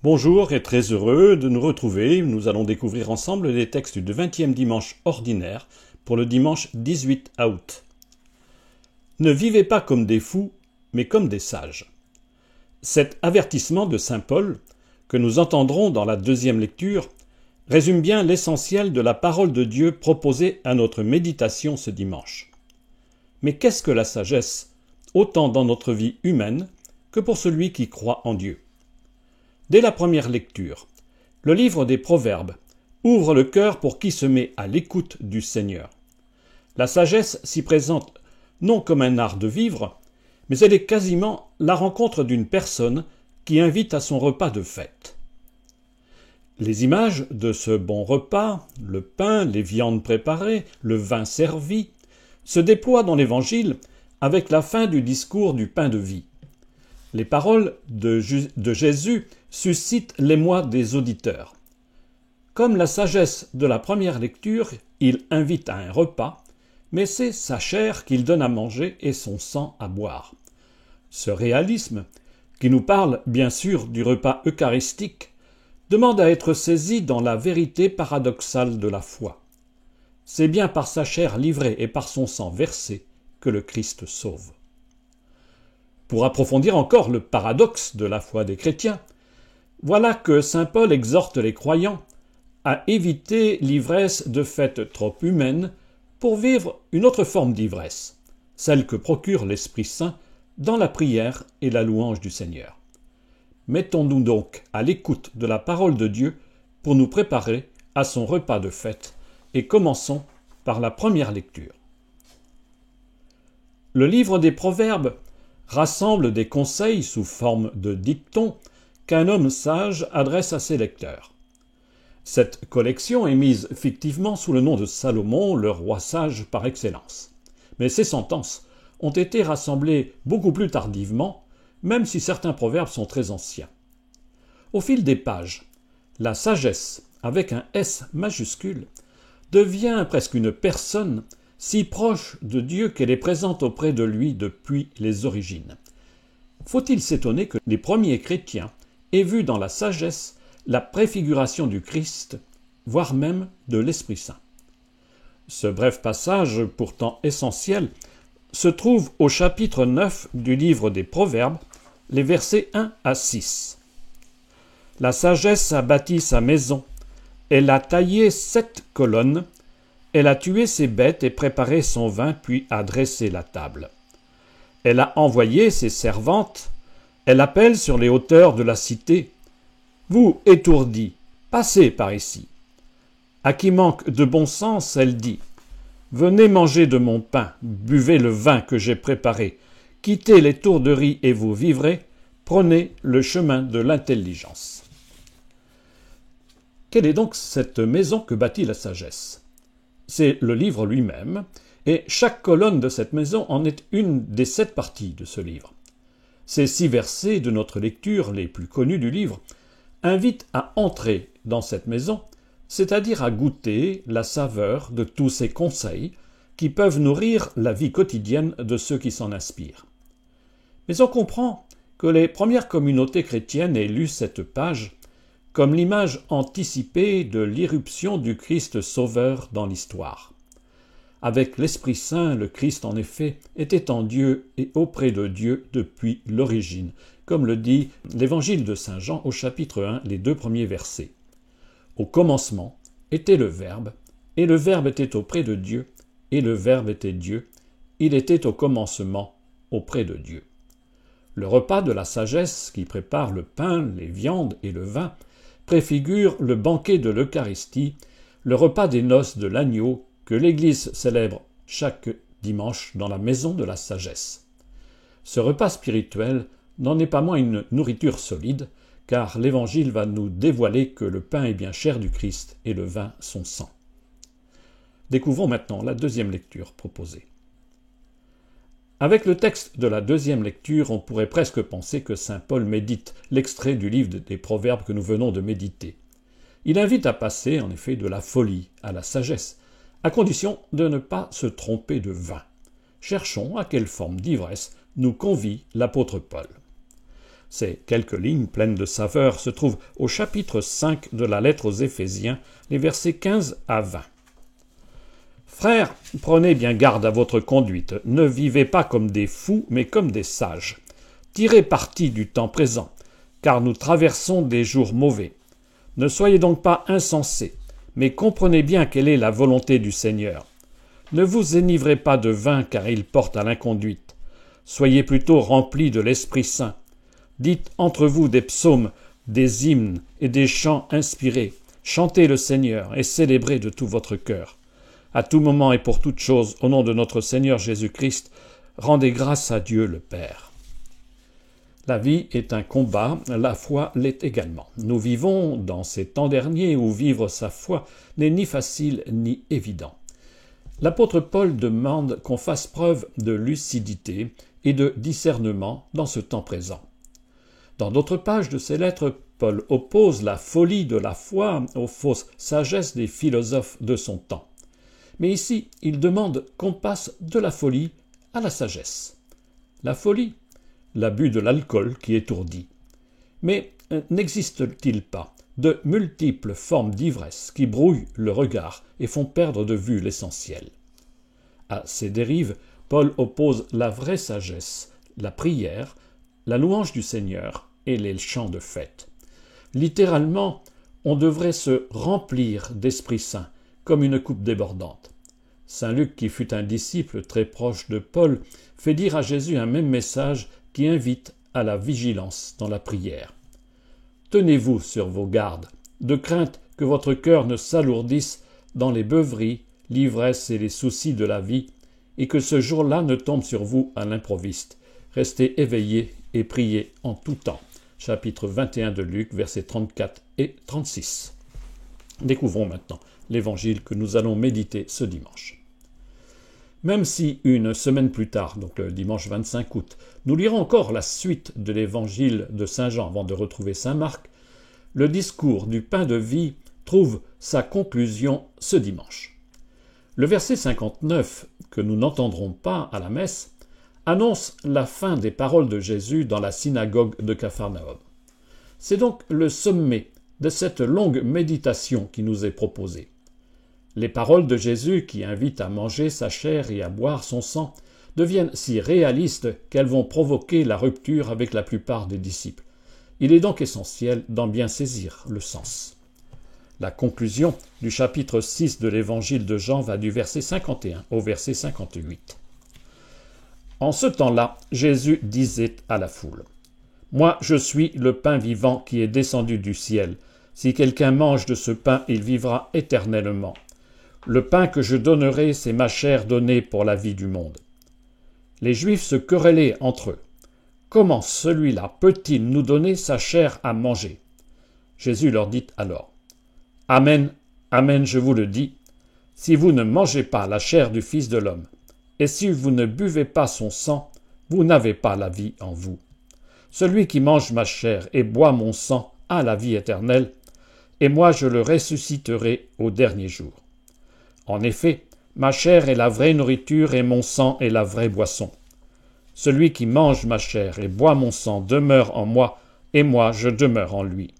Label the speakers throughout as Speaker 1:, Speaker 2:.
Speaker 1: Bonjour et très heureux de nous retrouver. Nous allons découvrir ensemble les textes du 20e dimanche ordinaire pour le dimanche 18 août. Ne vivez pas comme des fous, mais comme des sages. Cet avertissement de saint Paul, que nous entendrons dans la deuxième lecture, résume bien l'essentiel de la parole de Dieu proposée à notre méditation ce dimanche. Mais qu'est-ce que la sagesse, autant dans notre vie humaine que pour celui qui croit en Dieu ? Dès la première lecture, le livre des Proverbes ouvre le cœur pour qui se met à l'écoute du Seigneur. La sagesse s'y présente non comme un art de vivre, mais elle est quasiment la rencontre d'une personne qui invite à son repas de fête. Les images de ce bon repas, le pain, les viandes préparées, le vin servi, se déploient dans l'Évangile avec la fin du discours du pain de vie. Les paroles de Jésus suscitent l'émoi des auditeurs. Comme la sagesse de la première lecture, il invite à un repas, mais c'est sa chair qu'il donne à manger et son sang à boire. Ce réalisme, qui nous parle bien sûr du repas eucharistique, demande à être saisi dans la vérité paradoxale de la foi. C'est bien par sa chair livrée et par son sang versé que le Christ sauve. Pour approfondir encore le paradoxe de la foi des chrétiens, voilà que saint Paul exhorte les croyants à éviter l'ivresse de fêtes trop humaines pour vivre une autre forme d'ivresse, celle que procure l'Esprit Saint dans la prière et la louange du Seigneur. Mettons-nous donc à l'écoute de la parole de Dieu pour nous préparer à son repas de fête et commençons par la première lecture. Le livre des Proverbes rassemble des conseils sous forme de dictons qu'un homme sage adresse à ses lecteurs. Cette collection est mise fictivement sous le nom de Salomon, le roi sage par excellence. Mais ces sentences ont été rassemblées beaucoup plus tardivement, même si certains proverbes sont très anciens. Au fil des pages, la sagesse, avec un S majuscule, devient presque une personne si proche de Dieu qu'elle est présente auprès de lui depuis les origines. Faut-il s'étonner que les premiers chrétiens aient vu dans la sagesse la préfiguration du Christ, voire même de l'Esprit Saint. Ce bref passage, pourtant essentiel, se trouve au chapitre 9 du livre des Proverbes, les versets 1 à 6. La sagesse a bâti sa maison, elle a taillé 7 colonnes, elle a tué ses bêtes et préparé son vin, puis a dressé la table. Elle a envoyé ses servantes, elle appelle sur les hauteurs de la cité. Vous, étourdis, passez par ici. À qui manque de bon sens, elle dit, venez manger de mon pain, buvez le vin que j'ai préparé, quittez les tourderies et vous vivrez, prenez le chemin de l'intelligence. Quelle est donc cette maison que bâtit la sagesse ? C'est le livre lui-même, et chaque colonne de cette maison en est une des 7 parties de ce livre. Ces 6 versets de notre lecture, les plus connus du livre, invitent à entrer dans cette maison, c'est-à-dire à goûter la saveur de tous ces conseils qui peuvent nourrir la vie quotidienne de ceux qui s'en inspirent. Mais on comprend que les premières communautés chrétiennes aient lu cette page comme l'image anticipée de l'irruption du Christ sauveur dans l'histoire. Avec l'Esprit Saint, le Christ, en effet, était en Dieu et auprès de Dieu depuis l'origine, comme le dit l'Évangile de saint Jean au chapitre 1, les 2 premiers versets. Au commencement était le Verbe, et le Verbe était auprès de Dieu, et le Verbe était Dieu, il était au commencement auprès de Dieu. Le repas de la sagesse qui prépare le pain, les viandes et le vin préfigure le banquet de l'Eucharistie, le repas des noces de l'agneau que l'Église célèbre chaque dimanche dans la maison de la sagesse. Ce repas spirituel n'en est pas moins une nourriture solide, car l'Évangile va nous dévoiler que le pain est bien chair du Christ et le vin son sang. Découvrons maintenant la deuxième lecture proposée. Avec le texte de la deuxième lecture, on pourrait presque penser que saint Paul médite l'extrait du livre des Proverbes que nous venons de méditer. Il invite à passer, en effet, de la folie à la sagesse, à condition de ne pas se tromper de vin. Cherchons à quelle forme d'ivresse nous convie l'apôtre Paul. Ces quelques lignes pleines de saveur se trouvent au chapitre 5 de la lettre aux Éphésiens, les versets 15 à 20. Frères, prenez bien garde à votre conduite, ne vivez pas comme des fous, mais comme des sages. Tirez parti du temps présent, car nous traversons des jours mauvais. Ne soyez donc pas insensés, mais comprenez bien quelle est la volonté du Seigneur. Ne vous enivrez pas de vin, car il porte à l'inconduite. Soyez plutôt remplis de l'Esprit Saint. Dites entre vous des psaumes, des hymnes et des chants inspirés. Chantez le Seigneur et célébrez de tout votre cœur. À tout moment et pour toute chose, au nom de notre Seigneur Jésus-Christ, rendez grâce à Dieu le Père. La vie est un combat, la foi l'est également. Nous vivons dans ces temps derniers où vivre sa foi n'est ni facile ni évident. L'apôtre Paul demande qu'on fasse preuve de lucidité et de discernement dans ce temps présent. Dans d'autres pages de ses lettres, Paul oppose la folie de la foi aux fausses sagesses des philosophes de son temps. Mais ici, il demande qu'on passe de la folie à la sagesse. La folie, l'abus de l'alcool qui étourdit. Mais n'existe-t-il pas de multiples formes d'ivresse qui brouillent le regard et font perdre de vue l'essentiel? À ces dérives, Paul oppose la vraie sagesse, la prière, la louange du Seigneur et les chants de fête. Littéralement, on devrait se remplir d'Esprit Saint, comme une coupe débordante. Saint Luc, qui fut un disciple très proche de Paul, fait dire à Jésus un même message qui invite à la vigilance dans la prière. Tenez-vous sur vos gardes, de crainte que votre cœur ne s'alourdisse dans les beuveries, l'ivresse et les soucis de la vie, et que ce jour-là ne tombe sur vous à l'improviste. Restez éveillés et priez en tout temps. Chapitre 21 de Luc, versets 34 et 36. Découvrons maintenant l'évangile que nous allons méditer ce dimanche. Même si une semaine plus tard, donc le dimanche 25 août, nous lirons encore la suite de l'évangile de Saint Jean avant de retrouver Saint Marc, le discours du pain de vie trouve sa conclusion ce dimanche. Le verset 59, que nous n'entendrons pas à la messe, annonce la fin des paroles de Jésus dans la synagogue de Capharnaüm. C'est donc le sommet de cette longue méditation qui nous est proposée. Les paroles de Jésus qui invitent à manger sa chair et à boire son sang deviennent si réalistes qu'elles vont provoquer la rupture avec la plupart des disciples. Il est donc essentiel d'en bien saisir le sens. La conclusion du chapitre 6 de l'évangile de Jean va du verset 51 au verset 58. En ce temps-là, Jésus disait à la foule : « Moi, je suis le pain vivant qui est descendu du ciel. Si quelqu'un mange de ce pain, il vivra éternellement. Le pain que je donnerai, c'est ma chair donnée pour la vie du monde. » Les Juifs se querellaient entre eux. Comment celui-là peut-il nous donner sa chair à manger? Jésus leur dit alors : « Amen, amen, je vous le dis, si vous ne mangez pas la chair du Fils de l'homme, et si vous ne buvez pas son sang, vous n'avez pas la vie en vous. Celui qui mange ma chair et boit mon sang a la vie éternelle, et moi je le ressusciterai au dernier jour. En effet, ma chair est la vraie nourriture et mon sang est la vraie boisson. Celui qui mange ma chair et boit mon sang demeure en moi, et moi je demeure en lui.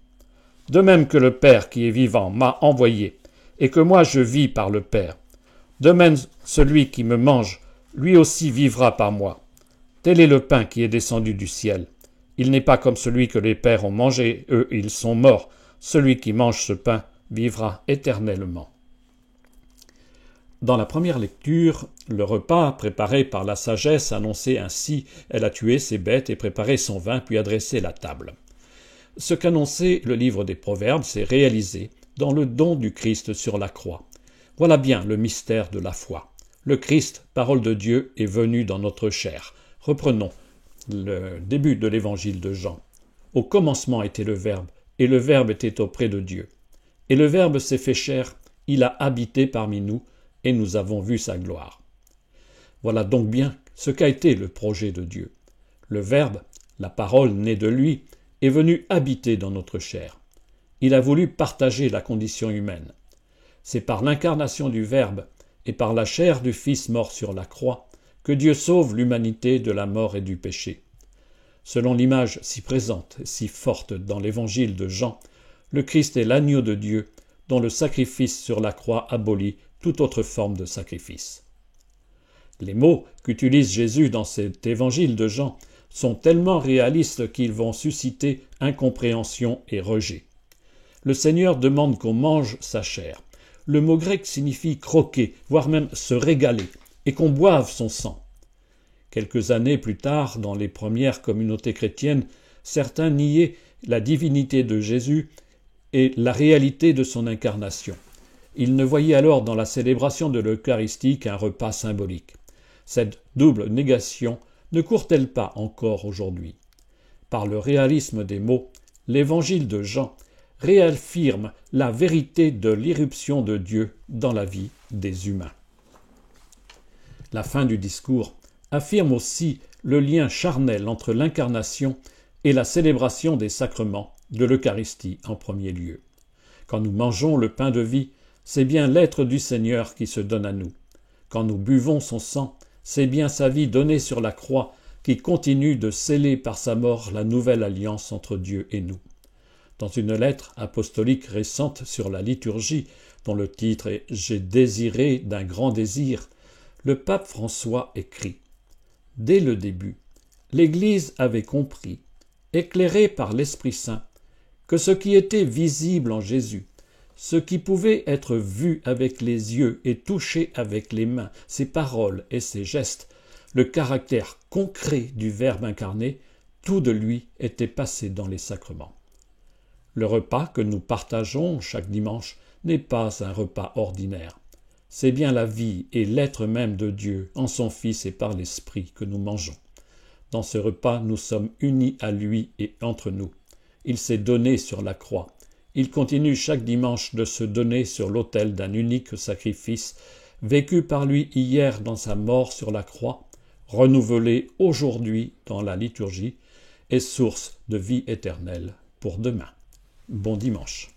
Speaker 1: De même que le Père qui est vivant m'a envoyé, et que moi je vis par le Père. De même celui qui me mange, lui aussi vivra par moi. Tel est le pain qui est descendu du ciel. Il n'est pas comme celui que les pères ont mangé, eux ils sont morts. Celui qui mange ce pain vivra éternellement. » Dans la première lecture, le repas préparé par la sagesse annonçait ainsi « Elle a tué ses bêtes et préparé son vin, puis adressé la table. » Ce qu'annonçait le livre des Proverbes s'est réalisé dans le don du Christ sur la croix. Voilà bien le mystère de la foi. Le Christ, parole de Dieu, est venu dans notre chair. Reprenons le début de l'évangile de Jean. Au commencement était le Verbe, et le Verbe était auprès de Dieu. Et le Verbe s'est fait chair, il a habité parmi nous, et nous avons vu sa gloire. Voilà donc bien ce qu'a été le projet de Dieu. Le Verbe, la parole née de lui, est venu habiter dans notre chair. Il a voulu partager la condition humaine. C'est par l'incarnation du Verbe et par la chair du Fils mort sur la croix que Dieu sauve l'humanité de la mort et du péché. Selon l'image si présente et si forte dans l'évangile de Jean, le Christ est l'agneau de Dieu dont le sacrifice sur la croix abolit toute autre forme de sacrifice. Les mots qu'utilise Jésus dans cet évangile de Jean sont tellement réalistes qu'ils vont susciter incompréhension et rejet. Le Seigneur demande qu'on mange sa chair. Le mot grec signifie croquer, voire même se régaler, et qu'on boive son sang. Quelques années plus tard, dans les premières communautés chrétiennes, certains niaient la divinité de Jésus et la réalité de son incarnation. Ils ne voyaient alors dans la célébration de l'Eucharistie qu'un repas symbolique. Cette double négation ne court-elle pas encore aujourd'hui? Par le réalisme des mots, l'évangile de Jean réaffirme la vérité de l'irruption de Dieu dans la vie des humains. La fin du discours affirme aussi le lien charnel entre l'incarnation et la célébration des sacrements, de l'Eucharistie en premier lieu. Quand nous mangeons le pain de vie, c'est bien l'être du Seigneur qui se donne à nous. Quand nous buvons son sang, c'est bien sa vie donnée sur la croix qui continue de sceller par sa mort la nouvelle alliance entre Dieu et nous. Dans une lettre apostolique récente sur la liturgie, dont le titre est « J'ai désiré d'un grand désir », le pape François écrit « Dès le début, l'Église avait compris, éclairée par l'Esprit Saint, que ce qui était visible en Jésus, ce qui pouvait être vu avec les yeux et touché avec les mains, ses paroles et ses gestes, le caractère concret du Verbe incarné, tout de lui était passé dans les sacrements. Le repas que nous partageons chaque dimanche n'est pas un repas ordinaire. C'est bien la vie et l'être même de Dieu en son Fils et par l'Esprit que nous mangeons. Dans ce repas, nous sommes unis à lui et entre nous. Il s'est donné sur la croix. Il continue chaque dimanche de se donner sur l'autel d'un unique sacrifice, vécu par lui hier dans sa mort sur la croix, renouvelé aujourd'hui dans la liturgie, et source de vie éternelle pour demain. Bon dimanche.